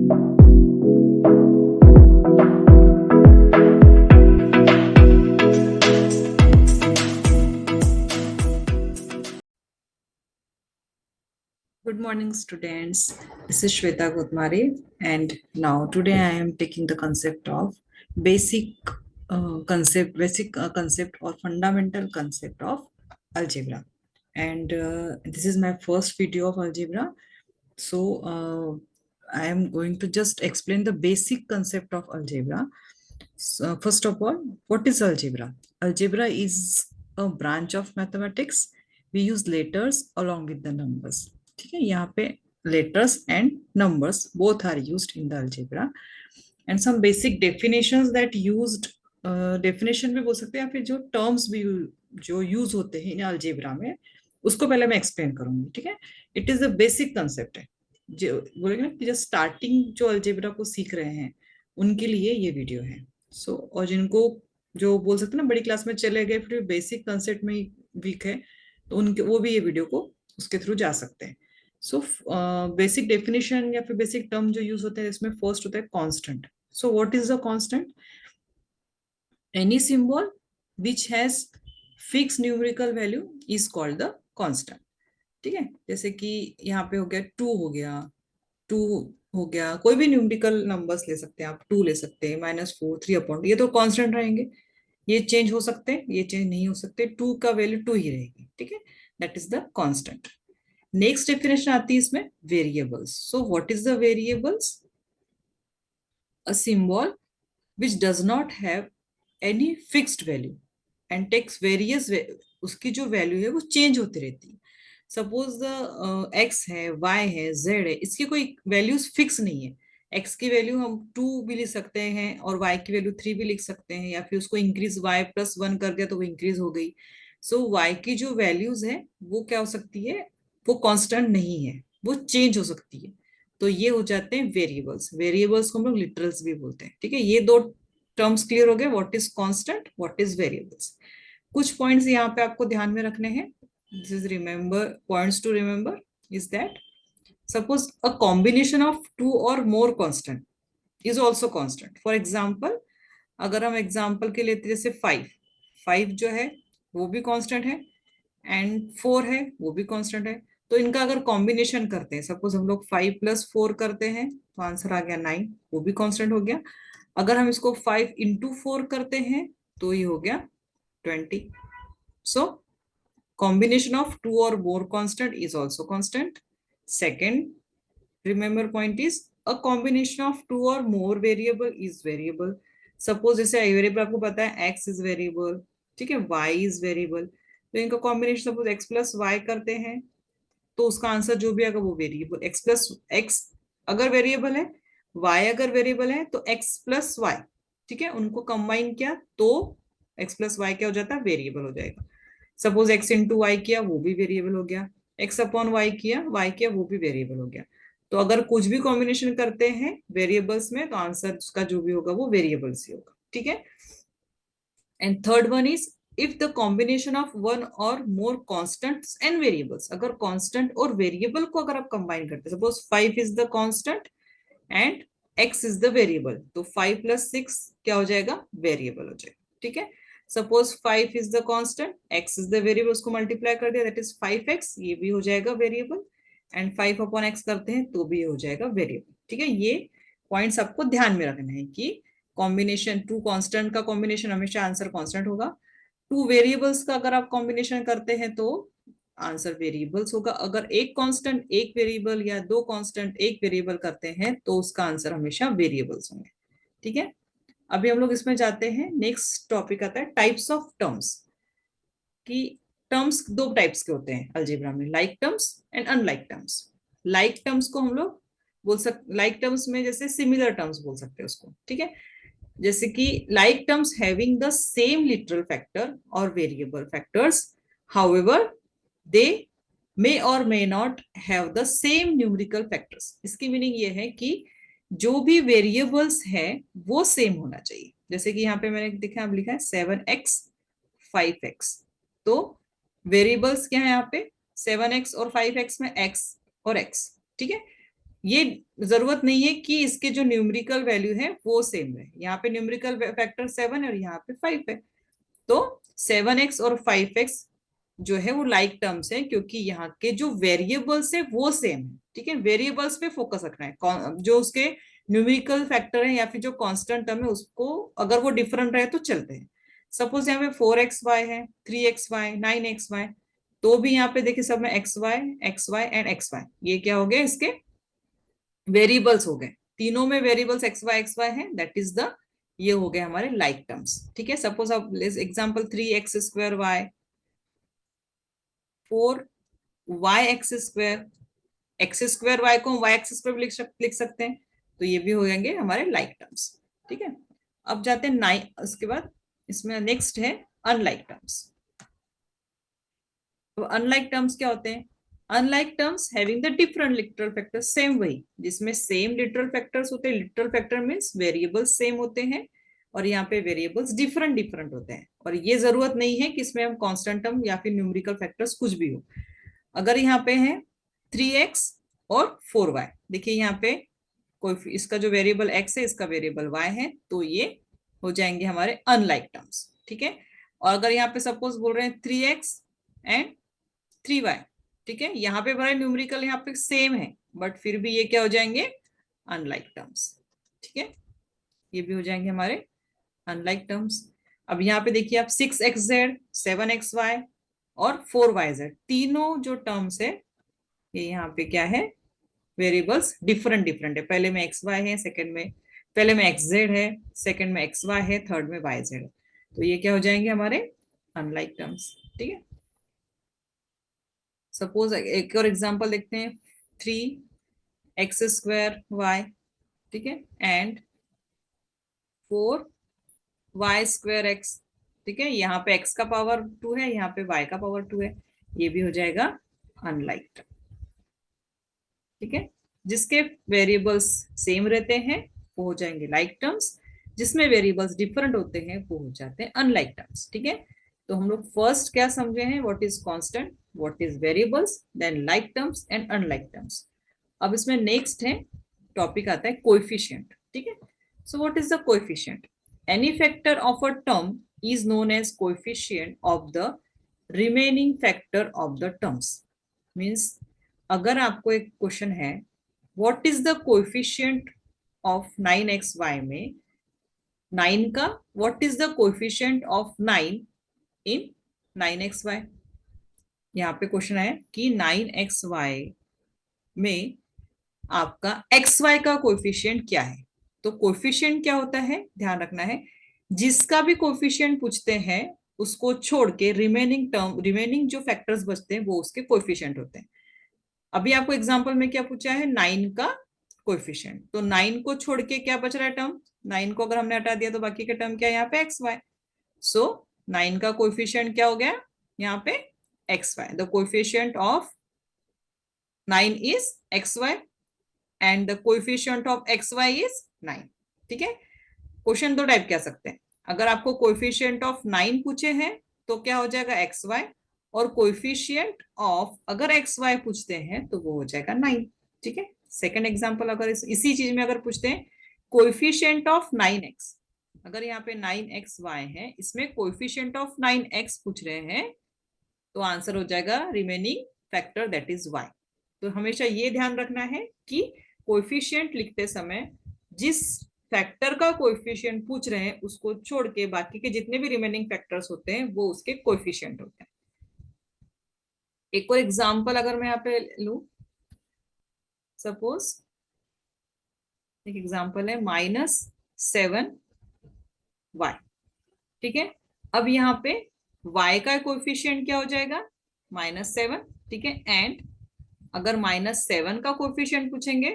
Good morning, students. This is Shweta Gutmari, and now today I am taking the concept of basic concept or fundamental concept of algebra. And this is my first video of algebra. So I am going to just explain the basic concept of algebra. So, first of all, what is algebra? Algebra is a branch of mathematics. We use letters along with the numbers. ठीक है, यहाँ पे letters and numbers both are used in the algebra. And some basic definitions that used definition भी बोल सकते हैं या फिर जो terms भी जो use होते हैं इन algebra में उसको पहले मैं explain करूंगी. ठीक है, it is a basic concept है. जो बोलेंगे ना कि जो starting जो algebra को सीख रहे हैं उनके लिए ये वीडियो है. सो और जिनको जो बोल सकते हैं ना बड़ी क्लास में चले गए फिर बेसिक कंसेप्ट में वीक है तो उनके वो भी ये वीडियो को उसके थ्रू जा सकते हैं. सो बेसिक डेफिनेशन या फिर बेसिक टर्म जो यूज होते हैं इसमें फर्स्ट होता है constant. So what is the constant? Any symbol which has fix numerical value is called the constant. ठीक है, जैसे कि यहाँ पे हो गया 2 हो गया, 2 हो गया, कोई भी न्यूमेरिकल नंबर्स ले सकते हैं आप, 2 ले सकते हैं, -4, 3 ये तो कांस्टेंट रहेंगे. ये चेंज हो सकते हैं, ये चेंज नहीं हो सकते. 2 का वैल्यू 2 ही रहेगी. ठीक है, that is the constant. Next definition आती है इसमें variables. So what is the variables? A symbol which does not have any fixed value and takes various उसकी जो वैल्यू है वो चेंज होती रहती है. सपोज द एक्स है, वाई है, जेड है, इसकी कोई वैल्यूज फिक्स नहीं है. एक्स की वैल्यू हम 2 भी लिख सकते हैं और वाई की वैल्यू 3 भी लिख सकते हैं, या फिर उसको इंक्रीज y+1 कर दिया तो वो इंक्रीज हो गई. सो वाई की जो वैल्यूज है वो क्या हो सकती है, वो कांस्टेंट नहीं है, वो चेंज हो सकती है. तो ये हो जाते हैं वेरिएबल्स. वेरिएबल्स को हम लोग लिटरल्स भी बोलते हैं. ठीक है, ये दो टर्म्स क्लियर हो गए, what is constant, what is variables. कुछ पॉइंट्स यहाँ पे आपको ध्यान में रखने हैं. This is remember points to remember is that suppose a combination of 2 और more constant is also constant. For example, अगर हम एग्जांपल के लेते जैसे 5, 5 जो है वो भी कांस्टेंट है एंड 4 है वो भी कांस्टेंट है. तो इनका अगर कॉम्बिनेशन करते हैं, सपोज हम लोग 5+4 करते हैं तो आंसर आ गया 9, वो भी कांस्टेंट हो गया. अगर हम इसको 5 into 4 करते हैं तो ये हो गया 20. सो combination of 2 or more constant is also constant. Second, remember point is a combination of 2 or more variable is variable. Suppose जैसे वेरिएबल आपको पता है x is variable, ठीक है, y is variable. तो इनका कॉम्बिनेशन सपोज x+y करते हैं तो उसका आंसर जो भी आएगा वो वेरिएबल. x अगर वेरिएबल है, y अगर वेरिएबल है तो x+y, ठीक है, उनको कंबाइन किया तो x+y क्या हो जाता है, वेरिएबल हो जाएगा. सपोज x into y किया वो भी वेरिएबल हो गया, x/y किया, y किया वो भी वेरिएबल हो गया. तो अगर कुछ भी कॉम्बिनेशन करते हैं वेरिएबल्स में तो आंसर उसका जो भी होगा वो वेरिएबल्स ही होगा. ठीक है. And third one is if the combination of one or more constants and variables, अगर constant और variable को अगर आप combine करते हैं, suppose 5 is the constant and x is the variable, तो 5+6 क्या हो जाएगा, variable हो जाएगा. ठीक है, suppose 5 is the constant, x is the variable, उसको multiply कर दिया, that is 5x, ये भी हो जाएगा variable, and 5/x करते हैं तो भी हो जाएगा variable. ठीक है, ये पॉइंट्स आपको ध्यान में रखना है कि कॉम्बिनेशन 2 कांस्टेंट का कॉम्बिनेशन हमेशा आंसर कांस्टेंट होगा. 2 वेरिएबल्स का अगर आप कॉम्बिनेशन करते हैं तो आंसर वेरिएबल्स होगा. अगर एक कांस्टेंट एक वेरिएबल या 2 कांस्टेंट एक वेरिएबल करते हैं तो उसका आंसर हमेशा वेरिएबल्स होंगे. ठीक है, अभी हम लोग इसमें जाते हैं. नेक्स्ट टॉपिक आता है टाइप्स ऑफ टर्म्स. कि टर्म्स 2 टाइप्स के होते हैं अलजेब्रा में, like terms and unlike terms. Like terms को हम लोग बोल सकते, लाइक टर्म्स में जैसे सिमिलर टर्म्स बोल सकते हैं उसको. ठीक है, जैसे कि like terms having the same literal factor और वेरिएबल फैक्टर्स, हाउएवर दे मे और may not have the same numerical factors. इसकी मीनिंग ये है कि जो भी वेरिएबल्स है वो सेम होना चाहिए. जैसे कि यहाँ पे मैंने देखा लिखा है 7x 5x, तो वेरिएबल्स क्या है यहाँ पे, 7x और 5x में x और x. ठीक है, ये जरूरत नहीं है कि इसके जो न्यूमेरिकल वैल्यू है वो सेम है। यहाँ पे न्यूमेरिकल फैक्टर 7 है और यहाँ पे 5 है, तो 7x और 5x जो है वो लाइक टर्म्स है, क्योंकि यहाँ के जो वेरिएबल्स है वो सेम है। ठीक है, वेरिएबल्स पे फोकस रखना है, जो उसके न्यूमेरिकल फैक्टर है या फिर जो कांस्टेंट टर्म है उसको अगर वो डिफरेंट रहे तो चलते हैं। सपोज यहाँ पे 4xy है, 3xy, 9xy, तो भी यहाँ पे देखिए सब में xy एंड xy, ये क्या हो गया, इसके वेरिएबल्स हो गए। तीनों में वेरिएबल्स एक्स वाई है, दैट इज द, ये हो गए हमारे लाइक टर्म्स। ठीक है, सपोज आप example 3x² y, 4y(x²), x² y को y(x²) लिख सकते हैं, तो ये भी हो जाएंगे हमारे लाइक टर्म्स। ठीक है, अब जाते हैं 9, उसके बाद इसमें नेक्स्ट है अनलाइक टर्म्स। तो अनलाइक टर्म्स क्या होते हैं? Unlike terms having the different literal factors, same वही जिसमें सेम लिटरल फैक्टर्स होते हैं। Literal factor means variables same होते हैं और यहाँ पे वेरिएबल्स डिफरेंट डिफरेंट होते हैं, और ये जरूरत नहीं है कि इसमें हम कांस्टेंट टर्म या फिर न्यूमेरिकल फैक्टर्स कुछ भी हो। अगर यहाँ पे है 3x और 4y, देखिए यहाँ पे कोई इसका जो वेरिएबल x है, इसका वेरिएबल y है, तो ये हो जाएंगे हमारे अनलाइक टर्म्स। ठीक है, और अगर यहाँ पे सपोज बोल रहे हैं 3x एंड 3y, ठीक है, यहाँ पे बड़ा न्यूमेरिकल यहाँ पे सेम है, बट फिर भी ये क्या हो जाएंगे, अनलाइक टर्म्स। ठीक है, ये भी हो जाएंगे हमारे अनलाइक टर्म्स। अब यहाँ पे देखिए आप 6xz, 7xy और 4yz, तीनों जो टर्म्स है ये यहाँ पे क्या है, वेरिएबल्स डिफरेंट डिफरेंट है। पहले में xy है, सेकंड में, पहले में xz है, सेकंड में xy है, थर्ड में yz है, तो ये क्या हो जाएंगे हमारे अनलाइक टर्म्स। ठीक है, सपोज एक और एग्जांपल देखते हैं, 3x² y, ठीक है, एंड 4y² x, ठीक है, यहाँ पे x का पावर 2 है, यहाँ पे y का पावर 2 है, ये भी हो जाएगा अनलाइक टर्म। ठीक है, जिसके वेरिएबल्स सेम रहते हैं वो हो जाएंगे लाइक टर्म्स, जिसमें वेरिएबल्स डिफरेंट होते हैं वो हो जाते हैं अनलाइक टर्म्स। ठीक है, तो हम लोग फर्स्ट क्या समझे हैं, what is constant, what is variables, then like terms and unlike terms. अब इसमें नेक्स्ट है टॉपिक आता है कोएफिशिएंट। ठीक है, so what is the coefficient? Any factor of a term is known as coefficient of the remaining factor of the terms. Means अगर आपको एक क्वेश्चन है, what is the coefficient of 9xy में 9 का, what is the coefficient of 9 in 9xy, यहाँ पे question है कि 9xy में आपका xy का कोएफिशिएंट क्या है। तो कोएफिशिएंट क्या होता है, ध्यान रखना है, जिसका भी कोएफिशिएंट पूछते हैं उसको छोड़ के रिमेनिंग टर्म, रिमेनिंग जो फैक्टर्स बचते हैं वो उसके कोएफिशिएंट होते हैं। अभी आपको एग्जांपल में क्या पूछा है, 9 का कोएफिशिएंट, तो 9 को छोड़ के क्या बच रहा है टर्म, 9 को अगर हमने हटा दिया तो बाकी के टर्म क्या है यहाँ पे xy। सो 9 का कोएफिशिएंट क्या हो गया यहाँ पे xy, the coefficient of 9 is xy and the coefficient of xy is 9। ठीक है, क्वेश्चन दो टाइप कह सकते हैं, अगर आपको कोएफिशिएंट ऑफ 9 पूछे हैं तो क्या हो जाएगा xy, और कोएफिशिएंट ऑफ अगर xy पूछते हैं तो वो हो जाएगा 9। ठीक है, सेकंड एग्जांपल अगर इसी चीज में अगर पूछते हैं कोएफिशिएंट ऑफ 9x, अगर यहाँ पे 9xy है, इसमें कोएफिशिएंट ऑफ 9x पूछ रहे हैं, तो आंसर हो जाएगा remaining factor that is y। तो हमेशा ये ध्यान रखना है कि कोएफिशिएंट लिखते समय जिस फैक्टर का कोएफिशिएंट पूछ रहे हैं उसको छोड़ के बाकी के जितने भी रिमेनिंग फैक्टर्स होते हैं वो उसके कोएफिशिएंट होते हैं। एक और एग्जांपल अगर मैं यहाँ पे लूं, सपोज एक एग्जांपल है -7y। ठीक है, अब यहाँ पे y का कोएफिशिएंट क्या हो जाएगा, -7। ठीक है, एंड अगर -7 का कोएफिशिएंट पूछेंगे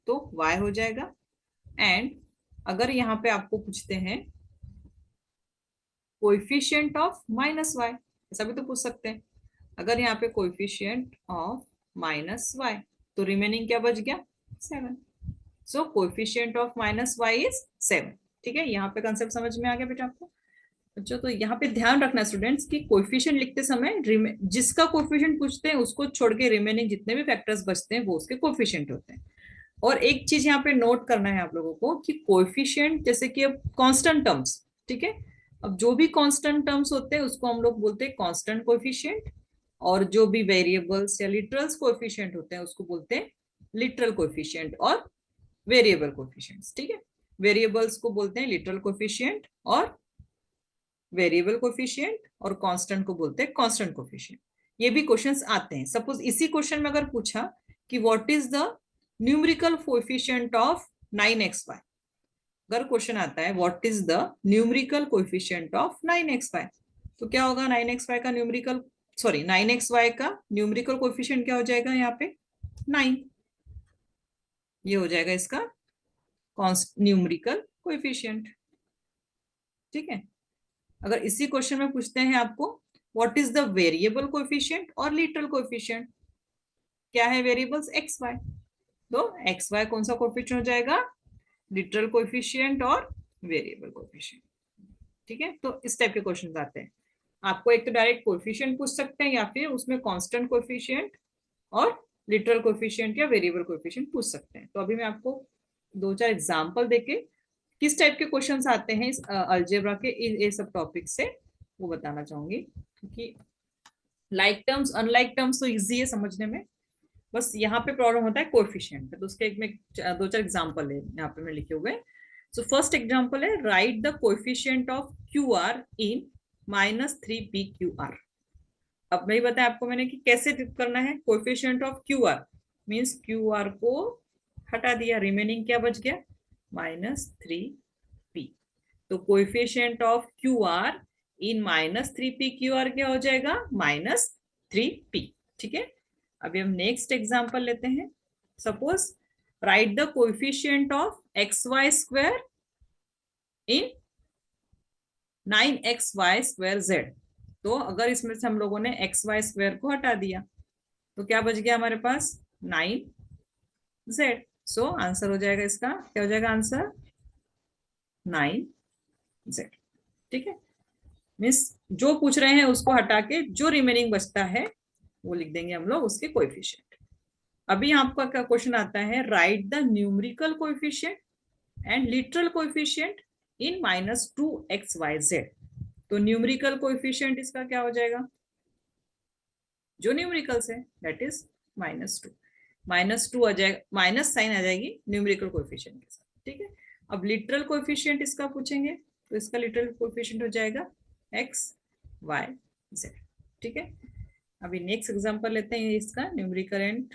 तो y हो जाएगा, एंड अगर यहाँ पे आपको पूछते हैं कोएफिशिएंट ऑफ -y, ऐसा भी तो पूछ सकते हैं, अगर यहाँ पे कोएफिशिएंट ऑफ -y, तो रिमेनिंग क्या बच गया, 7। सो कोएफिशिएंट ऑफ -y इज 7। ठीक है, यहाँ पे कंसेप्ट समझ में आ गया बेटा आपको? अच्छा, तो यहाँ पे ध्यान रखना स्टूडेंट्स कि कोएफिशिएंट लिखते समय जिसका कोएफिशिएंट पूछते हैं उसको छोड़ के रिमेनिंग जितने भी फैक्टर्स बचते हैं वो उसके कोएफिशिएंट होते हैं। और एक चीज यहाँ पे नोट करना है आप लोगों को कि कोएफिशिएंट जैसे कि अब कांस्टेंट टर्म्स, ठीक है, अब जो भी कांस्टेंट टर्म्स होते हैं उसको हम लोग बोलते हैं कांस्टेंट कोएफिशिएंट, और जो भी वेरिएबल्स या लिटरल्स कोएफिशिएंट होते हैं उसको बोलते हैं लिटरल कोएफिशिएंट और वेरिएबल कोएफिशिएंट्स, ठीक है। वेरिएबल्स को बोलते हैं लिटरल कोएफिशिएंट और वेरिएबल कोएफिशिएंट, और कांस्टेंट को बोलते हैं कांस्टेंट कोएफिशिएंट। ये भी क्वेश्चंस आते हैं। सपोज इसी क्वेश्चन में अगर पूछा कि what is the numerical coefficient of 9xy, अगर क्वेश्चन आता है what is the numerical coefficient of 9xy, तो क्या होगा 9xy का न्यूमेरिकल, सॉरी 9xy का न्यूमेरिकल कोएफिशिएंट क्या हो जाएगा यहाँ पे 9, ये हो जाएगा इसका न्यूमेरिकल कोएफिशिएंट, ठीक है। अगर इसी क्वेश्चन में पूछते हैं आपको what is the variable coefficient और लिटरल कोएफिशिएंट, क्या है वेरिएबल्स एक्स वाई, तो एक्स वाई कौन सा कोएफिशिएंट हो जाएगा लिटरल कोएफिशिएंट और वेरिएबल कोएफिशिएंट, ठीक है। तो इस टाइप के क्वेश्चन आते हैं। आपको एक तो डायरेक्ट कोएफिशिएंट पूछ सकते हैं या फिर उसमें कांस्टेंट कोएफिशिएंट और लिटरल कोएफिशिएंट या वेरिएबल कोएफिशिएंट पूछ सकते हैं। तो अभी मैं आपको दो चार एग्जांपल देके किस टाइप के क्वेश्चंस आते हैं इस अलजेब्रा के ये सब टॉपिक से वो बताना चाहूंगी, क्योंकि लाइक टर्म्स अनलाइक टर्म्स तो इजी है समझने में, बस यहाँ पे प्रॉब्लम होता है कोएफिशिएंट पे। तो उसके एक में दो चार एग्जांपल है यहाँ पे मैं लिखे हुए। सो फर्स्ट एग्जांपल है write the coefficient of Q R in -3p/QR। अब मैं बताया आपको मैंने कि कैसे करना है coefficient of Q R, means Q R को हटा दिया, रिमेनिंग क्या बच गया -3p। तो coefficient of Q R in -3p/QR क्या हो जाएगा -3p, ठीक है। अभी हम नेक्स्ट एग्जांपल लेते हैं। Suppose right the coefficient of xy² in 9xy²z। तो अगर इसमें से हम लोगों ने xy² को हटा दिया तो क्या बच गया हमारे पास 9z। सो आंसर हो जाएगा इसका, क्या हो जाएगा आंसर 9z, ठीक है। मीन्स जो पूछ रहे हैं उसको हटा के जो रिमेनिंग बचता है वो लिख देंगे हम लोग उसके कोएफिशिएंट। अभी आपका क्या क्वेश्चन आता है write the numerical coefficient and literal coefficient in -2xyz। तो न्यूमेरिकल कोएफिशिएंट इसका क्या हो जाएगा जो न्यूमेरिकल से दैट इज -2, -2 आ जाएगा, माइनस साइन आ जाएगी न्यूमेरिकल कोएफिशिएंट के साथ, ठीक है। अब लिटरल कोएफिशिएंट इसका पूछेंगे तो इसका लिटरल कोएफिशिएंट हो जाएगा xyz, ठीक है। अभी नेक्स्ट एग्जांपल लेते हैं इसका न्यूमेरिकल एंड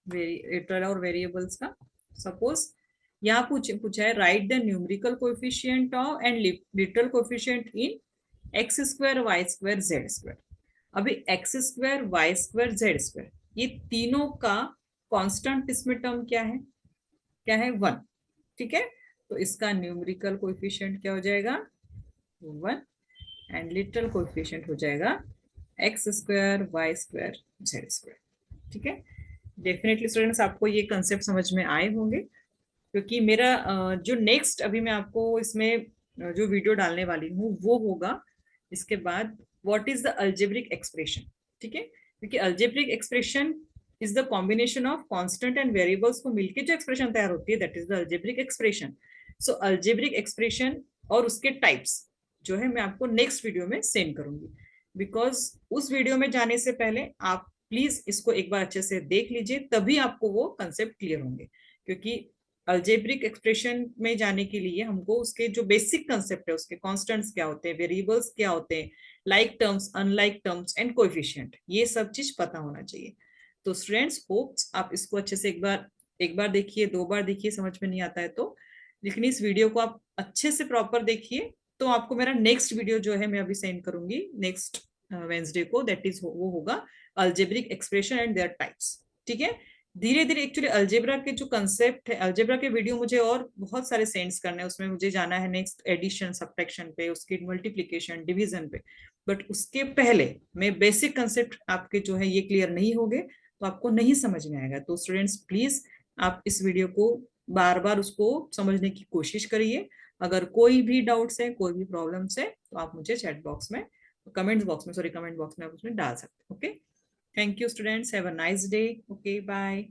लिटरल और वेरिएबल्स का। सपोज यहाँ पूछा है write the numerical coefficient of and literal coefficient in x² y² z²। अभी x² y² z² ये तीनों का कांस्टेंट इसमें टर्म क्या है 1, ठीक है। तो इसका न्यूमेरिकल कोएफिशिएंट क्या हो जाएगा 1 एंड लिटरल कोएफिशिएंट हो जाएगा x² y² z², ठीक है। डेफिनेटली स्टूडेंट्स आपको ये कंसेप्ट समझ में आए होंगे, क्योंकि मेरा जो नेक्स्ट अभी मैं आपको इसमें जो वीडियो डालने वाली हूँ वो होगा इसके बाद what is the algebraic expression, ठीक है। क्योंकि algebraic expression is the combination of constant and variables को मिलके जो एक्सप्रेशन तैयार होती है that is the algebraic expression. So algebraic expression और उसके टाइप्स जो है मैं आपको नेक्स्ट वीडियो में सेंड करूंगी, बिकॉज उस वीडियो में जाने से पहले आप प्लीज इसको एक बार अच्छे से देख लीजिए, तभी आपको वो कंसेप्ट क्लियर होंगे। क्योंकि अल्जेब्रिक एक्सप्रेशन में जाने के लिए हमको उसके जो बेसिक कंसेप्ट है उसके कांस्टेंट्स क्या होते हैं, वेरिएबल्स क्या होते हैं, like terms unlike terms and coefficient, ये सब चीज पता होना चाहिए। तो स्टूडेंट्स होप्स आप इसको अच्छे से एक बार देखिए, 2 बार देखिए, समझ में नहीं आता है तो, लेकिन इस वीडियो को आप अच्छे से प्रॉपर देखिए तो आपको मेरा नेक्स्ट वीडियो जो है मैं अभी सेंड करूंगी नेक्स्ट वेंसडे को, दैट इज वो होगा algebraic expression and there types, ठीक है। धीरे धीरे एक्चुअली अलजेब्रा के जो कंसेप्ट है, अलजेब्रा के वीडियो मुझे और बहुत सारे सेंड्स करने हैं, उसमें मुझे जाना है नेक्स्ट एडिशन सब्ट्रैक्शन पे, उसके मल्टीप्लिकेशन डिवीजन पे, बट उसके पहले मैं बेसिक कंसेप्ट आपके जो है ये क्लियर नहीं होंगे तो आपको नहीं समझ में आएगा। तो स्टूडेंट्स प्लीज आप इस वीडियो को बार बार उसको समझने की कोशिश करिए। अगर कोई भी डाउट्स है, कोई भी प्रॉब्लम्स है तो आप मुझे चैट बॉक्स में, कमेंट बॉक्स में आप उसमें डाल सकते हैं। Okay, thank you students, have a nice day. Okay, bye.